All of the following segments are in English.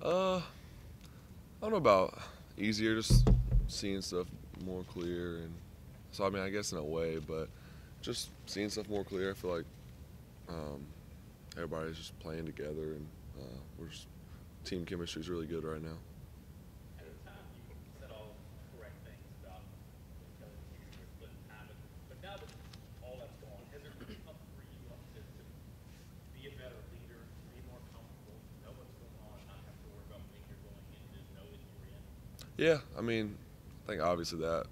I don't know about easier, just seeing stuff more clear, and so I mean I guess in a way, but just seeing stuff more clear. I feel like um, everybody's just playing together, and we're just team chemistry is really good right now. At the time, you said all correct things about each other. You were splitting time, but now that all that's gone, has it really come for you to be a better leader, be more comfortable, know what's going on, and not have to worry about when you're going in, just know that you're in? Yeah, I mean, I think obviously that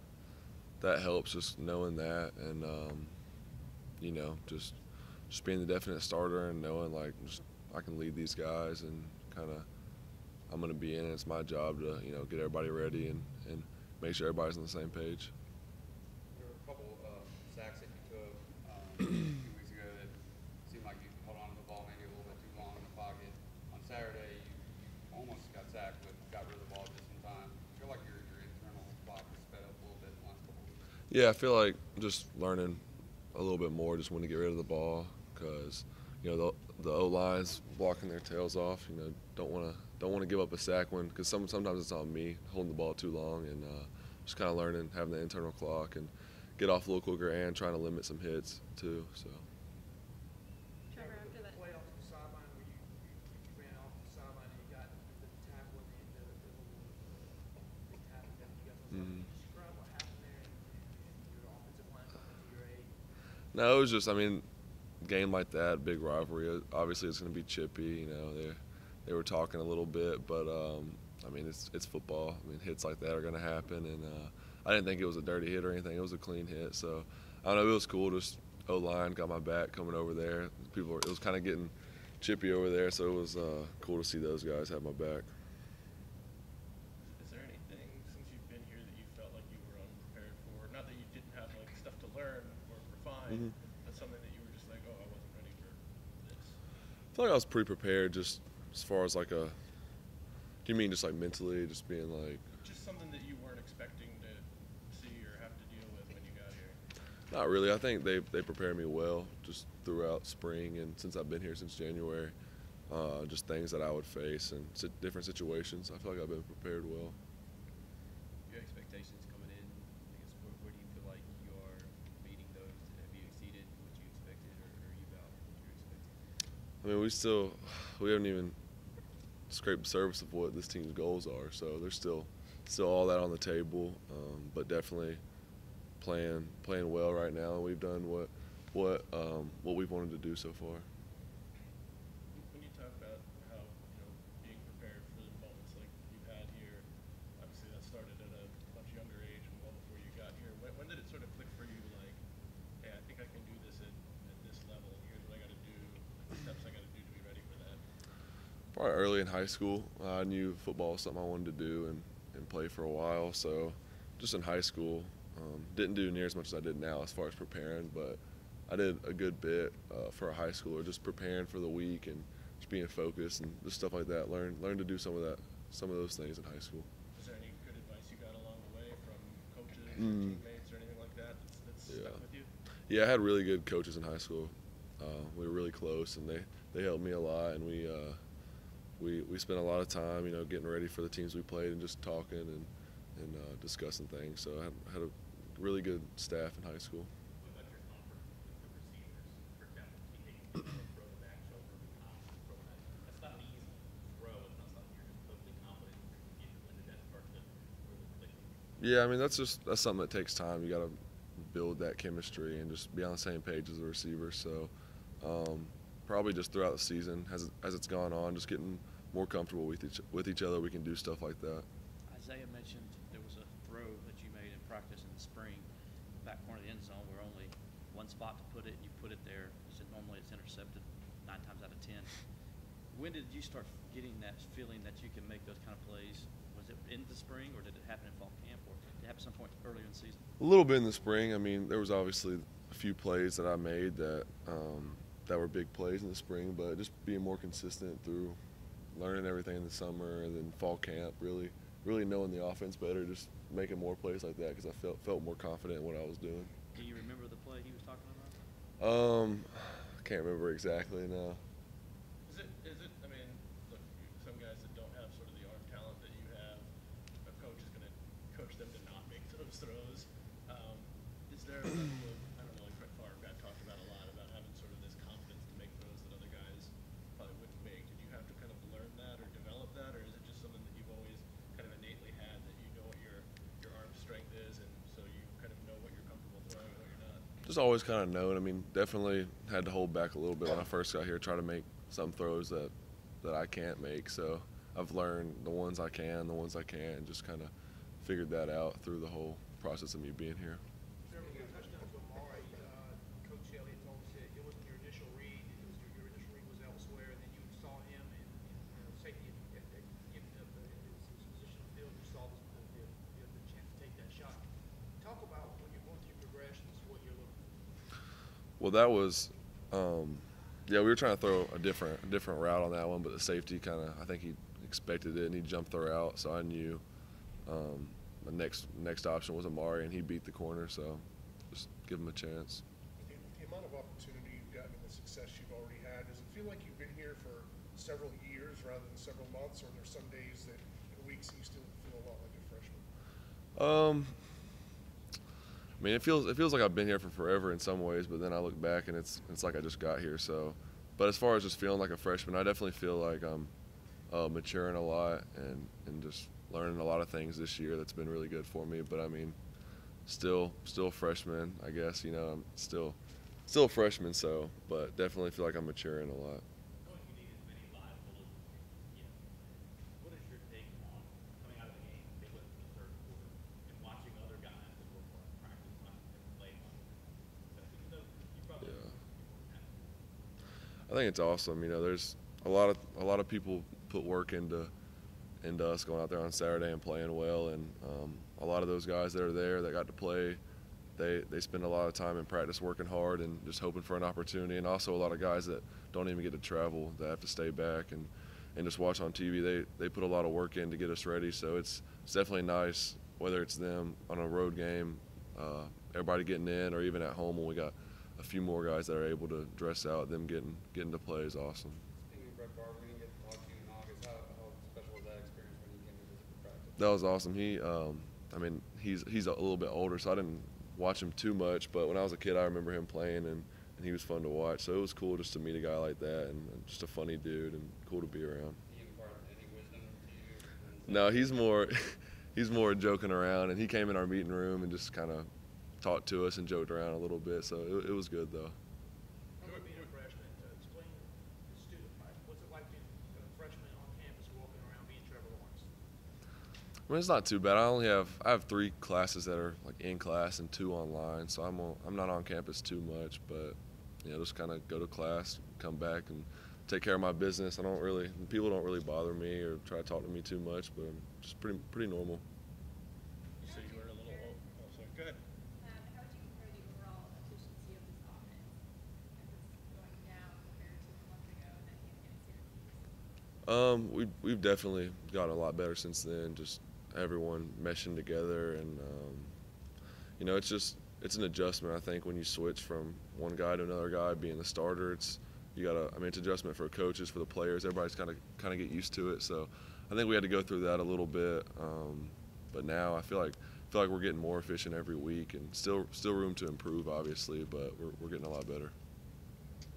helps, just knowing that, and just being the definite starter and knowing like just I can lead these guys and kind of I'm gonna be in it. It's my job to get everybody ready and make sure everybody's on the same page. There were a couple of sacks that you took a few weeks ago that seemed like you held on to the ball maybe a little bit too long in the pocket. On Saturday, you almost got sacked, but got rid of the ball just in time. I feel like your internal clock has sped up a little bit in the last couple of weeks. Yeah, I feel like just learning a little bit more, just when to get rid of the ball, because the O line's blocking their tails off. Don't want to give up a sack when because sometimes it's on me holding the ball too long, and just kind of learning having the internal clock and get off a little quicker and trying to limit some hits too. So. Trevor, Trevor, after the that. play off the sideline where you ran off the sideline and you got the tackle and the tackle that you guys on Mhm. Can you describe what happened there and your offensive line coming to your aid? No, it was just, I mean, game like that, big rivalry. Obviously, it's going to be chippy. They were talking a little bit, but I mean, it's football. I mean, hits like that are going to happen, and I didn't think it was a dirty hit or anything. It was a clean hit, so I don't know. It was cool. Just O line got my back coming over there. It was kind of getting chippy over there, so it was cool to see those guys have my back. Is there anything since you've been here that you felt like you were unprepared for? Not that you didn't have like stuff to learn or refine, Mm-hmm. but something that you were just like, oh, I wasn't ready for this. I feel like I was pretty prepared, just as far as like a. Do you mean just like mentally, just being like? Just something that you weren't expecting to see or have to deal with when you got here. Not really. I think they prepared me well just throughout spring and since I've been here since January. Just things that I would face and different situations. I feel like I've been prepared well. Your expectations coming in, I guess, where do you feel like you are meeting those? Have you exceeded what you expected, or are you about what you expected? I mean, we haven't even scraped the surface of what this team's goals are. So there's still all that on the table, but definitely playing well right now. And we've done what we've wanted to do so far. When you talk about how being prepared for the moments like you've had here, obviously that started at a much younger age and well before you got here. When did it sort of click for you, like, hey, I think I can do this at this level, and here's what I got to do, the steps I got to do to be ready for that? Probably early in high school, I knew football was something I wanted to do and play for a while. So just in high school, didn't do near as much as I did now as far as preparing, but I did a good bit for a high schooler, just preparing for the week and just being focused and just stuff like that. Learn to do some of those things in high school. Is there any good advice you got along the way from coaches, or Mm. teammates, or anything like that that's Yeah. stuck with you? Yeah, I had really good coaches in high school. We were really close, and they helped me a lot. And we spent a lot of time, getting ready for the teams we played and just talking and discussing things. So I had a really good staff in high school. What about your comfort with the receivers? For example, keeping the throwback shoulder behind the throwback. That's not an easy throw. It's not something you're just totally confident you're going to get. When did that start to really click? Yeah, I mean that's something that takes time. You got to build that chemistry and just be on the same page as the receiver. So probably just throughout the season, as it's gone on, just getting more comfortable with each other. We can do stuff like that. Isaiah mentioned there was a throw that you made in practice in the spring, back corner of the end zone, where only one spot to put it, and you put it there. You said normally it's intercepted 9 times out of 10. When did you start getting that feeling that you can make those kind of plays? Was it in the spring, or did it happen in fall camp, or did it happen some point earlier in the season? A little bit in the spring. I mean, there was obviously a few plays that I made that were big plays in the spring, but just being more consistent through learning everything in the summer and then fall camp, really knowing the offense better, just making more plays like that because I felt more confident in what I was doing. Do you remember the play he was talking about? I can't remember exactly now. Is it? I mean, look, some guys that don't have sort there a level of, I don't know, like Brett Favre got talked about a lot, about having sort of this confidence to make throws that other guys probably wouldn't make? Did you have to kind of learn that or develop that, or is it just something that you've always kind of innately had, that you know what your arm strength is, and so you kind of know what you're comfortable throwing and what you're not? Just always kind of known. I mean, definitely had to hold back a little bit when I first got here, try to make some throws that I can't make. So I've learned the ones I can, the ones I can't, and just kind of figured that out through the whole process of me being here. Trevor, you touched on to Amari. Coach Elliott told us that it wasn't your initial read. It was your initial read was elsewhere, and then you saw him in safety at giving up his position on the field. You saw the chance to take that shot. Talk about when you're going through progressions, what you're looking for. Well, that was, yeah, we were trying to throw a different route on that one, but the safety kind of, I think he expected it and he jumped the route, so I knew the next option was Amari, and he beat the corner, so just give him a chance. With the amount of opportunity you've gotten and the success you've already had, does it feel like you've been here for several years rather than several months, or are there some days that in weeks you still feel a lot like a freshman? I mean, it feels like I've been here for forever in some ways, but then I look back and it's like I just got here. So, but as far as just feeling like a freshman, I definitely feel like I'm maturing a lot and just learning a lot of things this year. That's been really good for me. But I mean, still a freshman, I guess. You know, I'm still a freshman. So, but definitely feel like I'm maturing a lot. Knowing you need as many live bullets as you can, what is your take on coming out of the game, they went to the third quarter, and watching other guys that work on practice time and play on? Even though you probably I think it's awesome. You know, there's a lot of people put work into us going out there on Saturday and playing well, and a lot of those guys that are there that got to play, they spend a lot of time in practice working hard and just hoping for an opportunity. And also a lot of guys that don't even get to travel, that have to stay back and just watch on TV. They put a lot of work in to get us ready. So it's definitely nice, whether it's them on a road game, everybody getting in, or even at home when we got a few more guys that are able to dress out. Them getting to play is awesome. Speaking of Brett Favre, we didn't get to talk to you in August. How special was that experience when you came to visit for practice? That was awesome. I mean, he's a little bit older, so I didn't watch him too much. But when I was a kid, I remember him playing, and he was fun to watch. So it was cool just to meet a guy like that, and just a funny dude, and cool to be around. Did he impart any wisdom to you? No, he's more joking around, and he came in our meeting room and just kind of talked to us and joked around a little bit. So it was good though. How about being a freshman? Explain the student life. What's it like being a freshman on campus, walking around, being Trevor Lawrence? I mean, it's not too bad. I have 3 classes that are like in class and 2 online, so I'm not on campus too much. But you know, just kind of go to class, come back, and take care of my business. People don't really bother me or try to talk to me too much, but I'm just pretty normal. You said you were a little old. Oh, sorry. Go ahead. How would you compare the overall efficiency of this offense as it's going down compared to a month ago that you against Syracuse? We've definitely gotten a lot better since then. Just everyone meshing together, and you know, it's an adjustment. I think when you switch from one guy to another guy, being the starter, it's adjustment for coaches, for the players. Everybody's kind of get used to it. So I think we had to go through that a little bit, but now I feel like we're getting more efficient every week, and still room to improve, obviously, but we're getting a lot better.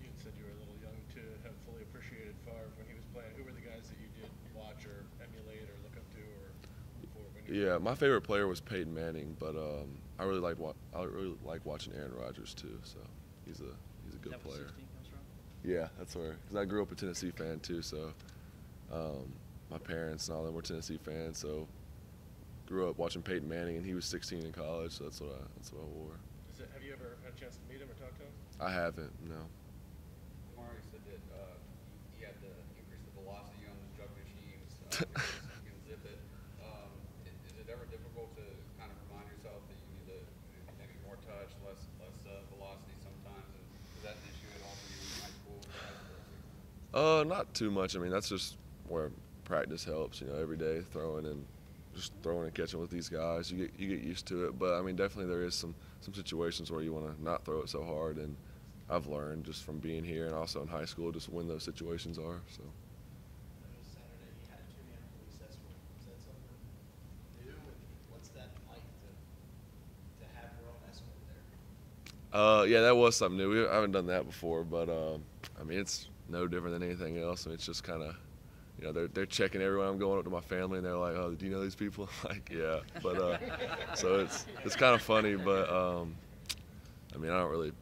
You had said you were a little young to have fully appreciated Favre when he was playing. Who were the guys that you did watch or emulate or look up to or root for when you Yeah, my favorite player was Peyton Manning, but I really like watching Aaron Rodgers too. So he's a good Is that where player. 16 comes from? Yeah, that's where, because I grew up a Tennessee fan too. So my parents and all them were Tennessee fans. So grew up watching Peyton Manning, and he was 16 in college. So that's what I wore. Have you ever had a chance to meet him or talk to him? I haven't, no. Amari said that he had to increase the velocity on his jug machines so you can zip it. Is it ever difficult to kind of remind yourself that you need to maybe more touch, less velocity sometimes? And is that an issue at all for you in high school? Not too much. I mean, that's just where practice helps. You know, every day throwing and catching with these guys, you get used to it. But I mean, definitely there is some situations where you want to not throw it so hard, and I've learned just from being here and also in high school just when those situations are. So. Saturday you had 2 man police escort. Is that something new? And what's that like to have your own escort there? Yeah, that was something new. I haven't done that before, but I mean, it's no different than anything else. I mean, it's just kind of, you know, they're checking everyone. I'm going up to my family, and they're like, "Oh, do you know these people?" Like, yeah. But so it's kind of funny, but I mean, I don't really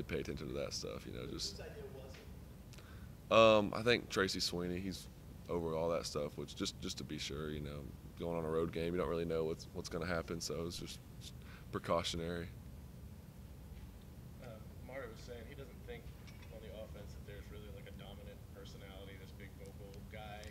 pay attention to that stuff. You know, just. Whose idea was it? I think Tracy Sweeney. He's over all that stuff, which just to be sure, you know, going on a road game, you don't really know what's going to happen, so it's just precautionary. Amari was saying he doesn't think on the offense that there's really like a dominant personality, this big vocal guy.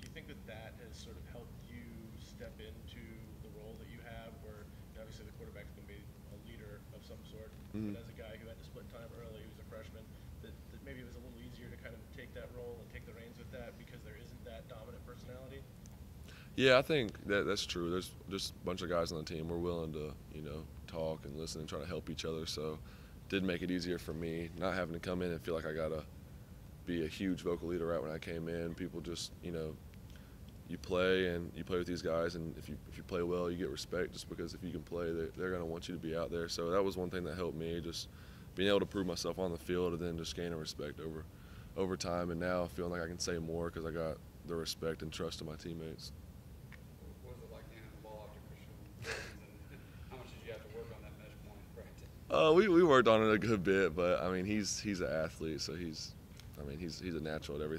Do you think that has sort of helped you step into the role that you have, where obviously the quarterback's going to be a leader of some sort, but as a guy who had to split time early, who's a freshman, that maybe it was a little easier to kind of take that role and take the reins with that because there isn't that dominant personality? Yeah, I think that's true. There's just a bunch of guys on the team. We're willing to, you know, talk and listen and try to help each other. So it did make it easier for me, not having to come in and feel like I got to be a huge vocal leader right when I came in. People just, you know, you play with these guys, and if you play well, you get respect just because if you can play, they're going to want you to be out there. So that was one thing that helped me, just being able to prove myself on the field and then just gaining respect over time. And now feeling like I can say more because I got the respect and trust of my teammates. What was it like handing the ball off to Christian Wilkins, and how much did you have to work on that mesh point in practice? We worked on it a good bit, but I mean he's an athlete, so he's a natural at everything.